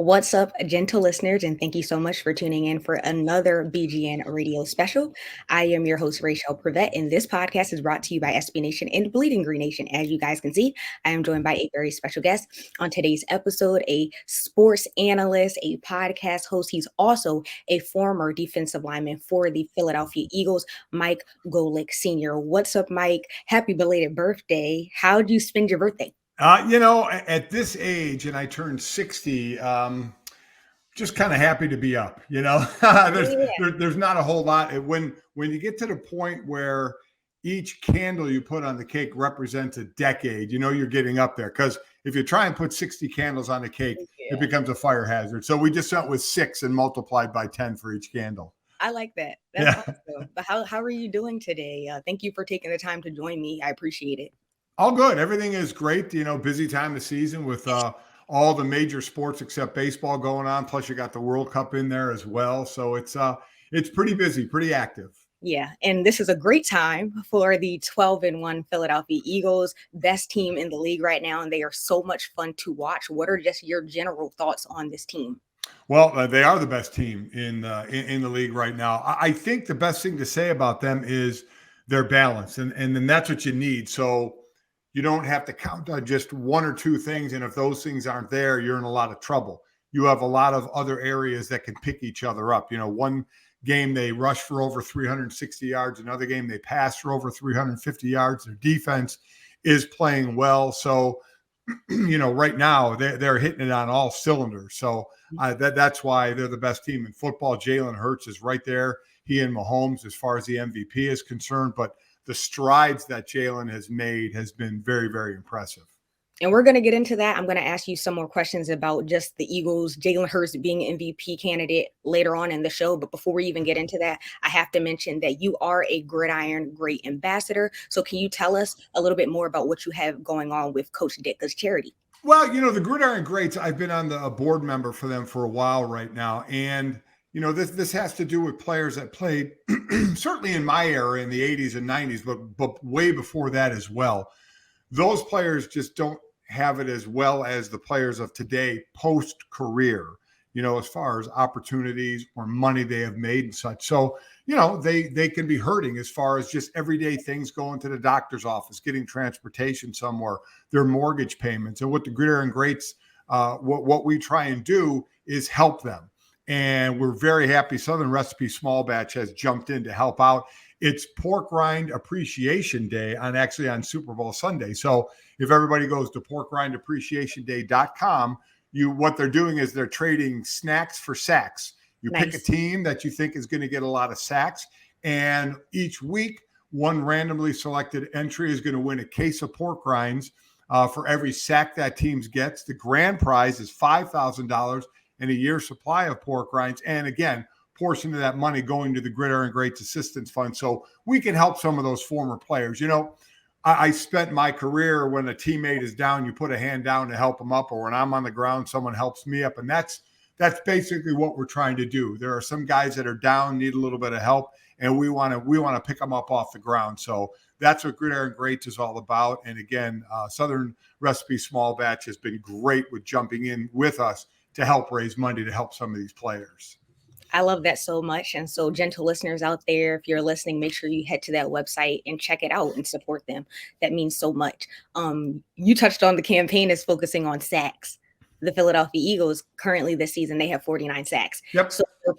What's up, gentle listeners, and thank you so much for tuning in for another BGN radio special. I am your host, Raichele Privette, and this podcast is brought to you by SB Nation and Bleeding Green Nation. As you guys can see, I am joined by a very special guest on today's episode, a sports analyst, a podcast host. He's also a former defensive lineman for the Philadelphia Eagles, Mike Golic Sr. What's up, Mike? Happy belated birthday. How'd you spend your birthday? At this age, and I turned 60, just kind of happy to be up. There's Yeah. there's not a whole lot. When you get to the point where each candle you put on the cake represents a decade, you're getting up there. Because if you try and put 60 candles on the cake, it becomes a fire hazard. So we just went with 6 and multiplied by 10 for each candle. I like that. That's awesome. But how are you doing today? Thank you for taking the time to join me. I appreciate it. All good. Everything is great. Busy time of season with all the major sports except baseball going on. Plus, you got the World Cup in there as well. So it's pretty busy, pretty active. Yeah, and this is a great time for the 12-1 Philadelphia Eagles, best team in the league right now, and they are so much fun to watch. What are just your general thoughts on this team? Well, they are the best team in the league right now. I think the best thing to say about them is their balance, and then that's what you need. So you don't have to count on just one or two things. And if those things aren't there, you're in a lot of trouble. You have a lot of other areas that can pick each other up. One game they rush for over 360 yards. Another game they pass for over 350 yards. Their defense is playing well. So, right now they're hitting it on all cylinders. So that's why they're the best team in football. Jalen Hurts is right there. He and Mahomes as far as the MVP is concerned. But the strides that Jalen has made has been very, very impressive. And we're going to get into that. I'm going to ask you some more questions about just the Eagles, Jalen Hurts being an MVP candidate later on in the show. But before we even get into that, I have to mention that you are a Gridiron Great ambassador. So can you tell us a little bit more about what you have going on with Coach Ditka's charity? Well, the Gridiron Greats, I've been on the board member for them for a while right now. And this has to do with players that played certainly in my era in the 80s and 90s, but way before that as well. Those players just don't have it as well as the players of today post-career, as far as opportunities or money they have made and such. So, they can be hurting as far as just everyday things, going to the doctor's office, getting transportation somewhere, their mortgage payments. And what the Gridiron Greats, what we try and do is help them. And we're very happy Southern Recipe Small Batch has jumped in to help out. It's Pork Rind Appreciation Day on Super Bowl Sunday. So if everybody goes to porkrindappreciationday.com, what they're doing is they're trading snacks for sacks. You Nice. Pick a team that you think is going to get a lot of sacks. And each week, one randomly selected entry is going to win a case of pork rinds for every sack that team gets. The grand prize is $5,000 and a year's supply of pork rinds. And again, portion of that money going to the Gridiron Greats Assistance Fund. So we can help some of those former players. I spent my career when a teammate is down, you put a hand down to help them up, or when I'm on the ground, someone helps me up. And that's basically what we're trying to do. There are some guys that are down, need a little bit of help, and we want to pick them up off the ground. So that's what Gridiron Greats is all about. And again, Southern Recipe Small Batch has been great with jumping in with us to help raise money to help some of these players. I love that so much. And so, gentle listeners out there, if you're listening, make sure you head to that website and check it out and support them. That means so much. You touched on the campaign is focusing on sacks. The Philadelphia Eagles currently this season, they have 49 sacks. Yep. So their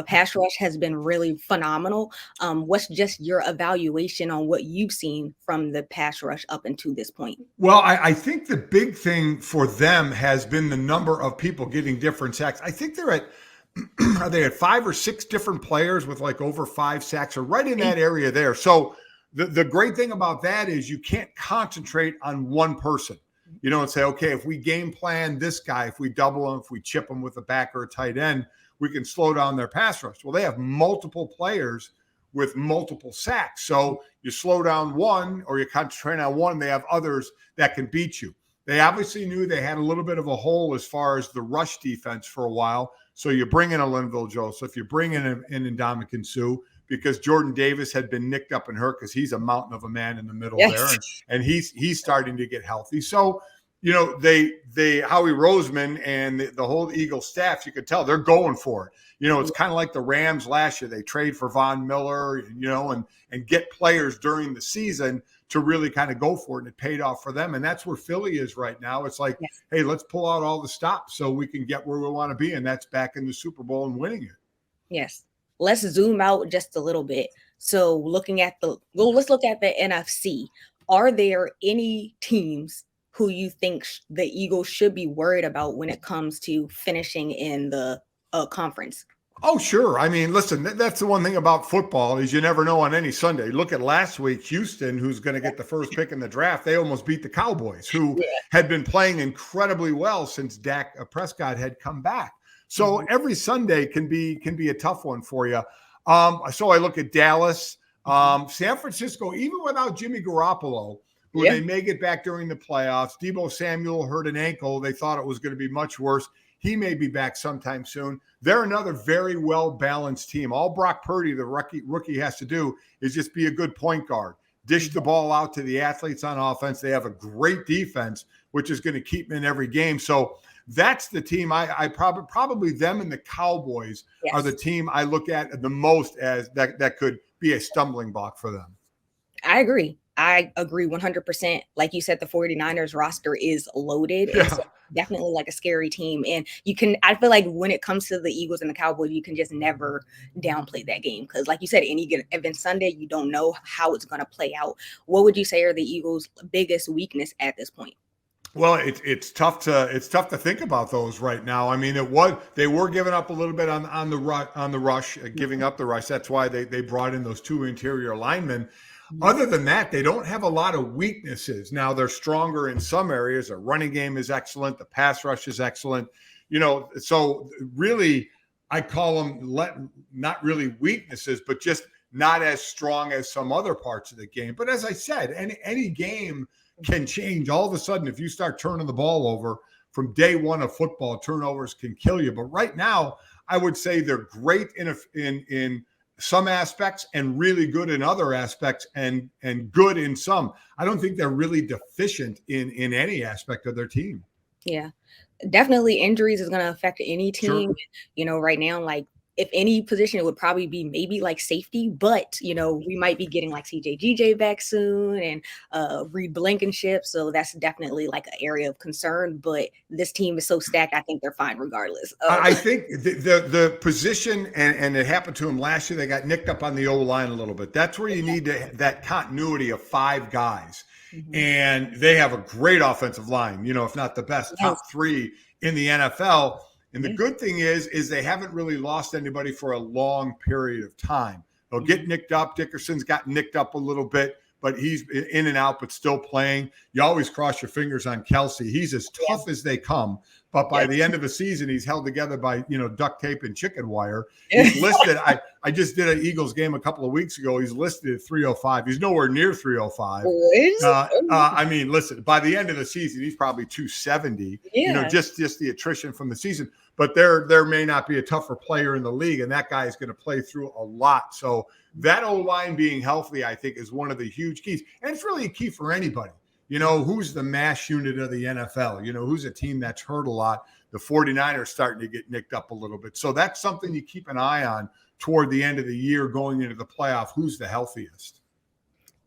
pass rush has been really phenomenal. What's just your evaluation on what you've seen from the pass rush up until this point? Well, I think the big thing for them has been the number of people getting different sacks. I think are they at 5 or 6 different players with like over 5 sacks or right in that area there. So the great thing about that is you can't concentrate on one person. You don't say, okay, if we game plan this guy, if we double him, if we chip him with a back or a tight end, we can slow down their pass rush. Well, they have multiple players with multiple sacks. So you slow down one or you concentrate on one, they have others that can beat you. They obviously knew they had a little bit of a hole as far as the rush defense for a while. So you bring in a Linville Joseph, you bring in an Ndamukong Suh, because Jordan Davis had been nicked up and hurt because he's a mountain of a man in the middle there. And he's starting to get healthy. So Howie Roseman and the whole Eagle staff, you could tell they're going for it. It's kind of like the Rams last year. They trade for Von Miller, and get players during the season to really kind of go for it. And it paid off for them. And that's where Philly is right now. It's like, Yes. hey, let's pull out all the stops so we can get where we want to be. And that's back in the Super Bowl and winning it. Yes. Let's zoom out just a little bit. So let's look at the NFC. Are there any teams who you think the Eagles should be worried about when it comes to finishing in the conference? Oh, sure. I mean, listen, that's the one thing about football is you never know on any Sunday. Look at last week, Houston, who's going to get the first pick in the draft. They almost beat the Cowboys, who had been playing incredibly well since Dak Prescott had come back. So every Sunday can be a tough one for you. So I look at Dallas, San Francisco, even without Jimmy Garoppolo, who they may get back during the playoffs. Deebo Samuel hurt an ankle. They thought it was going to be much worse. He may be back sometime soon. They're another very well-balanced team. All Brock Purdy, the rookie, has to do is just be a good point guard. Dish the ball out to the athletes on offense. They have a great defense, which is going to keep them in every game. So that's the team I probably them and the Cowboys are the team I look at the most as that could be a stumbling block for them. I agree 100%. Like you said, the 49ers roster is loaded. Yeah. It's definitely like a scary team. And I feel like when it comes to the Eagles and the Cowboys, you can just never downplay that game. Because like you said, any given Sunday, you don't know how it's going to play out. What would you say are the Eagles' biggest weakness at this point? Well, it's tough to think about those right now. I mean, they were giving up a little bit on the rush, giving up the rush. That's why they brought in those two interior linemen. Other than that, they don't have a lot of weaknesses. Now they're stronger in some areas. Their running game is excellent. The pass rush is excellent. So really, I call them not really weaknesses, but just not as strong as some other parts of the game. But as I said, any game can change. All of a sudden, if you start turning the ball over from day one of football, turnovers can kill you. But right now, I would say they're great in some aspects and really good in other aspects and good in some. I don't think they're really deficient in any aspect of their team. Yeah, definitely injuries is going to affect any team. Sure. Right now, like if any position, it would probably be maybe like safety, but we might be getting like CJ back soon and Reed Blankenship. So that's definitely like an area of concern. But this team is so stacked, I think they're fine regardless. I think the position, and it happened to them last year, they got nicked up on the O-line a little bit. That's where you need that continuity of five guys. Mm-hmm. And they have a great offensive line, if not the best, top three in the NFL. And the good thing is they haven't really lost anybody for a long period of time. They'll get nicked up. Dickerson's got nicked up a little bit, but he's in and out, but still playing. You always cross your fingers on Kelsey. He's as tough as they come. But by the end of the season, he's held together by, duct tape and chicken wire. He's listed. I just did an Eagles game a couple of weeks ago. He's listed at 305. He's nowhere near 305. I mean, listen, by the end of the season, he's probably 270, just the attrition from the season. But there may not be a tougher player in the league, and that guy is going to play through a lot. So that O-line being healthy, I think, is one of the huge keys. And it's really a key for anybody. Who's the mass unit of the NFL? Who's a team that's hurt a lot? The 49ers starting to get nicked up a little bit. So that's something you keep an eye on toward the end of the year going into the playoff. Who's the healthiest?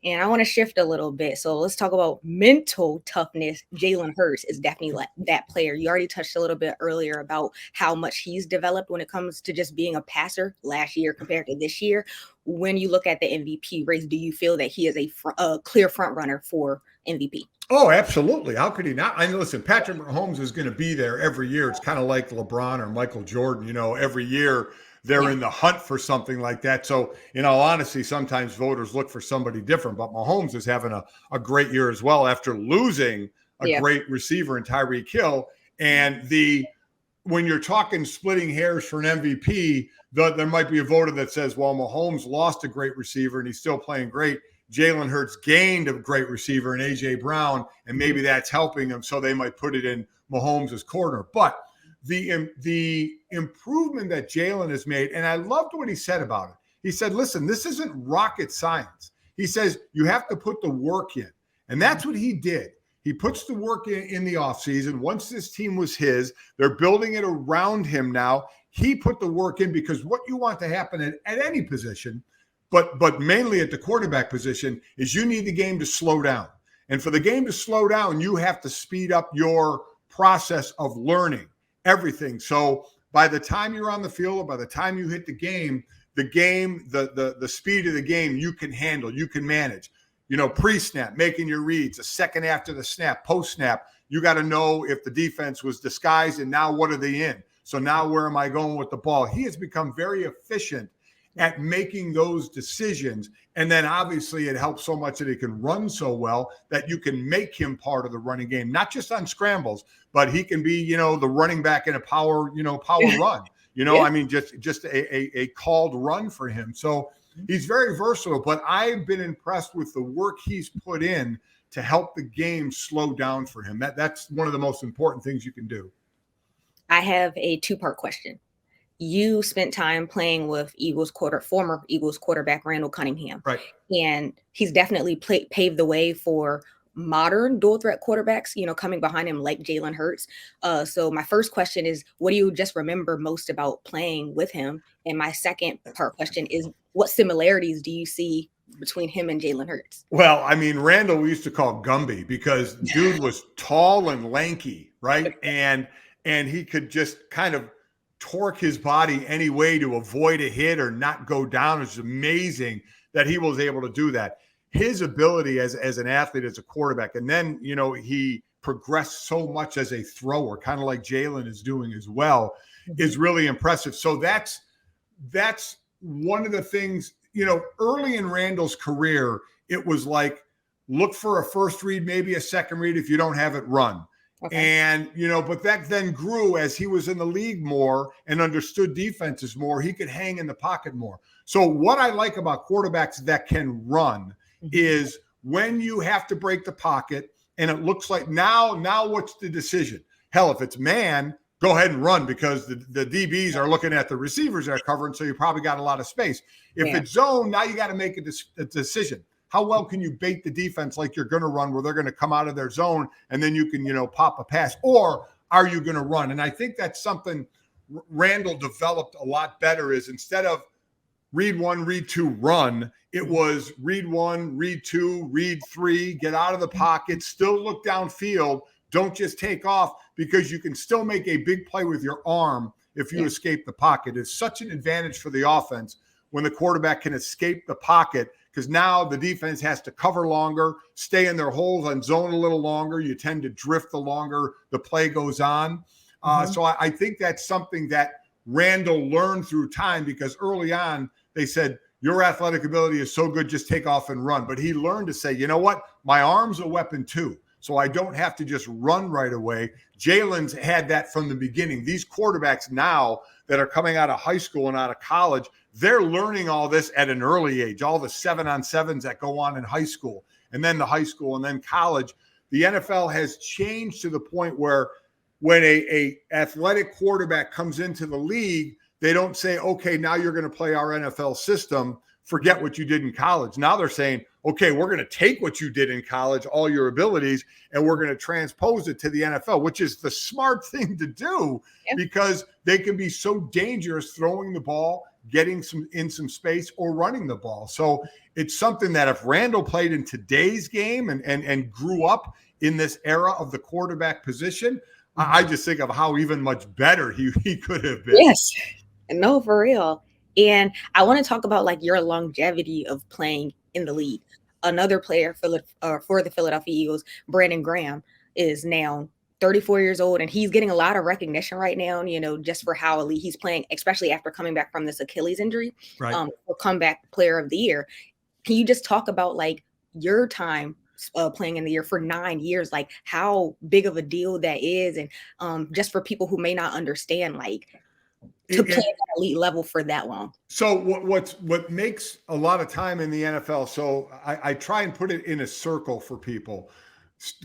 And I want to shift a little bit. So let's talk about mental toughness. Jalen Hurts is definitely that player. You already touched a little bit earlier about how much he's developed when it comes to just being a passer last year compared to this year. When you look at the MVP race, do you feel that he is a clear front runner for MVP? Oh, absolutely. How could he not? I mean, listen, Patrick Mahomes is going to be there every year. It's kind of like LeBron or Michael Jordan. Every year they're in the hunt for something like that. So, in all honesty, sometimes voters look for somebody different. But Mahomes is having a great year as well after losing a great receiver in Tyreek Hill. And when you're talking splitting hairs for an MVP, there might be a voter that says, well, Mahomes lost a great receiver and he's still playing great. Jalen Hurts gained a great receiver in A.J. Brown, and maybe that's helping him, so they might put it in Mahomes' corner. But the improvement that Jalen has made, and I loved what he said about it. He said, listen, this isn't rocket science. He says you have to put the work in, and that's what he did. He puts the work in the offseason. Once this team was his, they're building it around him now. He put the work in because what you want to happen at any position, but mainly at the quarterback position, is you need the game to slow down. And for the game to slow down, you have to speed up your process of learning everything. So by the time you're on the field or by the time you hit the speed of the game, you can handle, you can manage. Pre-snap, making your reads, a second after the snap, post-snap, you got to know if the defense was disguised and now what are they in? So now where am I going with the ball? He has become very efficient at making those decisions. And then obviously it helps so much that he can run so well that you can make him part of the running game, not just on scrambles, but he can be, the running back in a power run. Yeah. I mean, just a called run for him. So he's very versatile, but I've been impressed with the work he's put in to help the game slow down for him. That's one of the most important things you can do. I have a two-part question. You spent time playing with former Eagles quarterback Randall Cunningham. Right. And he's definitely paved the way for modern dual threat quarterbacks, coming behind him like Jalen Hurts. So my first question is, what do you just remember most about playing with him? And my second part question is, what similarities do you see between him and Jalen Hurts? Well, I mean, Randall we used to call Gumby because dude was tall and lanky, right? And he could just kind of torque his body any way to avoid a hit or not go down. It's amazing that he was able to do that. His ability as an athlete, as a quarterback, and then, he progressed so much as a thrower, kind of like Jalen is doing as well, is really impressive. So that's one of the things, early in Randall's career, it was like, look for a first read, maybe a second read. If you don't have it, run. Okay. And, but that then grew as he was in the league more and understood defenses more. He could hang in the pocket more. So what I like about quarterbacks that can run is when you have to break the pocket and it looks like now what's the decision? Hell, if it's man, go ahead and run because the DBs are looking at the receivers that are covering, so you probably got a lot of space. If it's zone, now you got to make a decision. How well can you bait the defense like you're going to run where they're going to come out of their zone and then you can, pop a pass? Or are you going to run? And I think that's something Randall developed a lot better is instead of read one, read two, run, it was read one, read two, read three, get out of the pocket, still look downfield. Don't just take off because you can still make a big play with your arm if you escape the pocket. It's such an advantage for the offense when the quarterback can escape the pocket because now the defense has to cover longer, stay in their holes on zone a little longer. You tend to drift the longer the play goes on. So I think that's something that Randall learned through time because early on they said, your athletic ability is so good, just take off and run. But he learned to say, you know what? My arm's a weapon too. So I don't have to just run right away. Jalen's had that from the beginning. These quarterbacks now that are coming out of high school and out of college, they're learning all this at an early age, all the 7-on-7s that go on in high school and then the high school and then college. The NFL has changed to the point where when a athletic quarterback comes into the league, they don't say, okay, now you're going to play our NFL system. Forget what you did in college. Now they're saying, okay, we're going to take what you did in college, all your abilities, and we're going to transpose it to the NFL, which is the smart thing to do because they can be so dangerous throwing the ball, getting some space, or running the ball. So it's something that if Randall played in today's game and grew up in this era of the quarterback position, I just think of how even much better he could have been. Yes. No, for real. And I want to talk about like your longevity of playing in the league. Another player for the Philadelphia Eagles, Brandon Graham, is now 34 years old, and he's getting a lot of recognition right now, just for how elite he's playing, especially after coming back from this Achilles injury, right. For comeback player of the year. Can you just talk about like your time playing in the year for 9 years, like how big of a deal that is, and just for people who may not understand, like to play at that elite level for that long. So what makes a lot of time in the NFL, so I try and put it in a circle for people.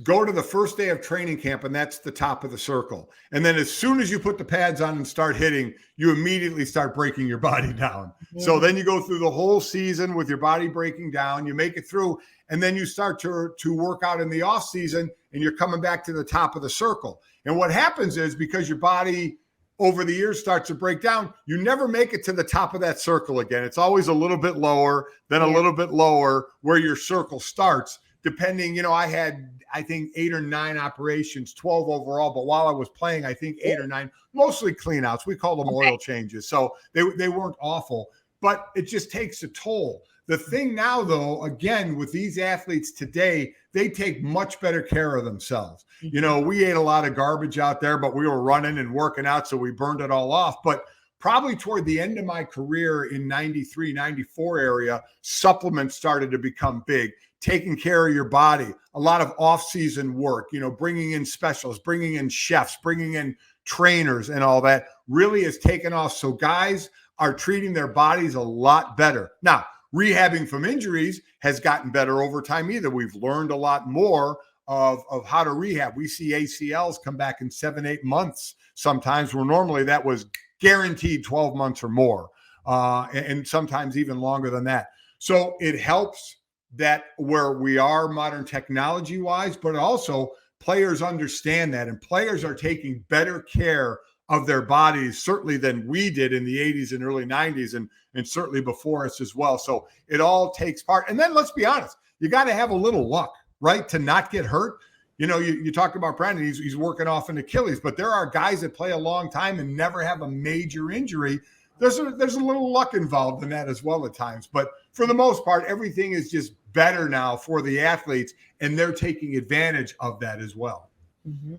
Go to the first day of training camp, and that's the top of the circle. And then as soon as you put the pads on and start hitting, you immediately start breaking your body down. Yeah. So then you go through the whole season with your body breaking down. You make it through, and then you start to work out in the off season, and you're coming back to the top of the circle. And what happens is, because your body over the years starts to break down, you never make it to the top of that circle again. It's always a little bit lower, then a little bit lower where your circle starts, depending. I had, I think, 8 or 9 operations, 12 overall. But while I was playing, I think 8 or 9, mostly clean outs. We call them oil changes. So they weren't awful, but it just takes a toll. The thing now, though, again, with these athletes today, they take much better care of themselves. We ate a lot of garbage out there, but we were running and working out, so we burned it all off. But probably toward the end of my career in 93, 94 area, supplements started to become big. Taking care of your body, a lot of off-season work, bringing in specialists, bringing in chefs, bringing in trainers and all that really has taken off. So guys are treating their bodies a lot better. Now, rehabbing from injuries has gotten better over time either. We've learned a lot more of how to rehab. We see ACLs come back in 7-8 months sometimes, where normally that was guaranteed 12 months or more, and sometimes even longer than that. So it helps that where we are modern technology wise, but also players understand that, and players are taking better care of their bodies, certainly than we did in the 80s and early 90s, and certainly before us as well. So it all takes part. And then let's be honest, you got to have a little luck, right, to not get hurt. You talked about Brandon, he's working off an Achilles, but there are guys that play a long time and never have a major injury. There's a little luck involved in that as well at times. But for the most part, everything is just better now for the athletes, and they're taking advantage of that as well. Mm-hmm.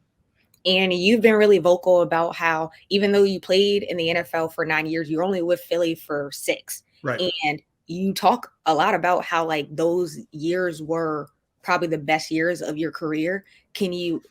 And you've been really vocal about how, even though you played in the NFL for 9 years, you're only with Philly for 6. Right. And you talk a lot about how, like, those years were probably the best years of your career. Can you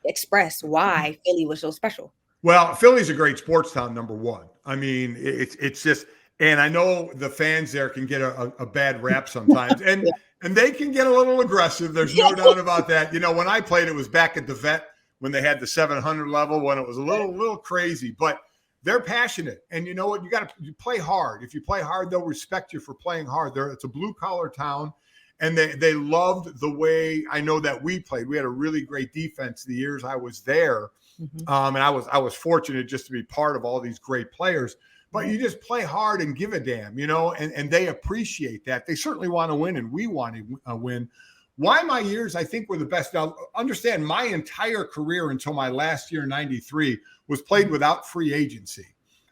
express why Philly was so special? Well, Philly's a great sports town, number one. I mean, it's just, and I know the fans there can get a bad rap sometimes, and they can get a little aggressive. There's no doubt about that. When I played, it was back at the Vet when they had the 700 level, when it was a little crazy, but they're passionate. And you know what? You play hard. If you play hard, they'll respect you for playing hard. It's a blue collar town, and they loved the way, I know, that we played. We had a really great defense the years I was there. Mm-hmm. And I was fortunate just to be part of all these great players. But you just play hard and give a damn, and they appreciate that. They certainly want to win, and we want to win. Why my years, I think, were the best. Now, understand, my entire career until my last year in 93 was played without free agency.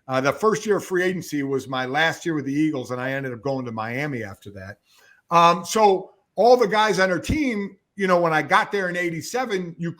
The first year of free agency was my last year with the Eagles, and I ended up going to Miami after that. So all the guys on our team, when I got there in 87, you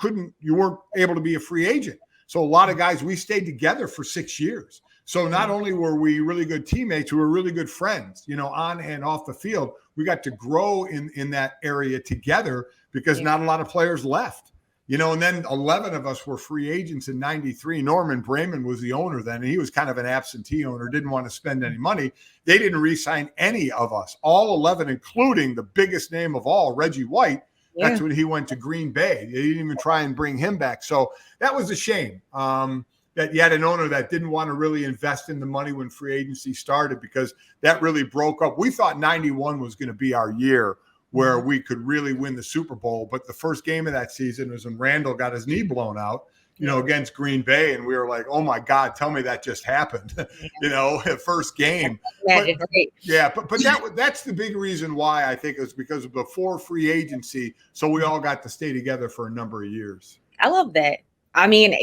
weren't able to be a free agent. So a lot of guys, we stayed together for 6 years. So not only were we really good teammates, we were really good friends, on and off the field. We got to grow in that area together because not a lot of players left, and then 11 of us were free agents in 93. Norman Brayman was the owner then, and he was kind of an absentee owner, didn't want to spend any money. They didn't re-sign any of us, all 11, including the biggest name of all, Reggie White. That's when he went to Green Bay. They didn't even try and bring him back. So that was a shame. That you had an owner that didn't want to really invest in the money when free agency started, because that really broke up. We thought 91 was going to be our year where we could really win the Super Bowl. But the first game of that season was when Randall got his knee blown out, against Green Bay. And we were like, oh my God, tell me that just happened, first game. But that's the big reason why I think it was because of before free agency. So we all got to stay together for a number of years. I love that. I mean,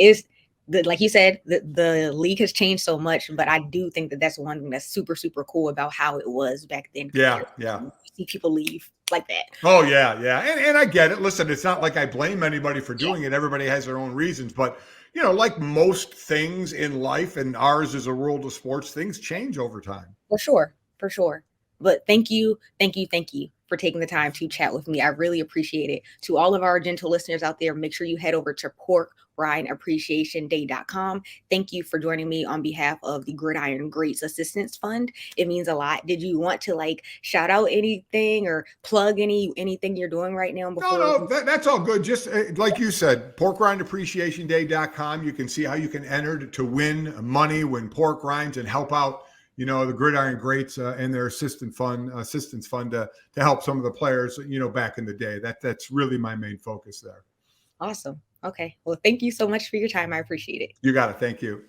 like you said, the league has changed so much, but I do think that that's one thing that's super, super cool about how it was back then. Yeah. You see people leave like that. Oh, yeah. And I get it. Listen, it's not like I blame anybody for doing it. Everybody has their own reasons. But, like most things in life, and ours is a world of sports, things change over time. For sure. But thank you for taking the time to chat with me. I really appreciate it. To all of our gentle listeners out there, make sure you head over to porkrindappreciationday.com. Thank you for joining me on behalf of the Gridiron Greats Assistance Fund. It means a lot. Did you want to shout out anything or plug anything you're doing right now? No, that's all good. Just like you said, porkrindappreciationday.com. You can see how you can enter to win money, win pork rinds, and help out the Gridiron Greats and their assistance fund to help some of the players, back in the day. That's really my main focus there. Awesome. Okay. Well, thank you so much for your time. I appreciate it. You got it. Thank you.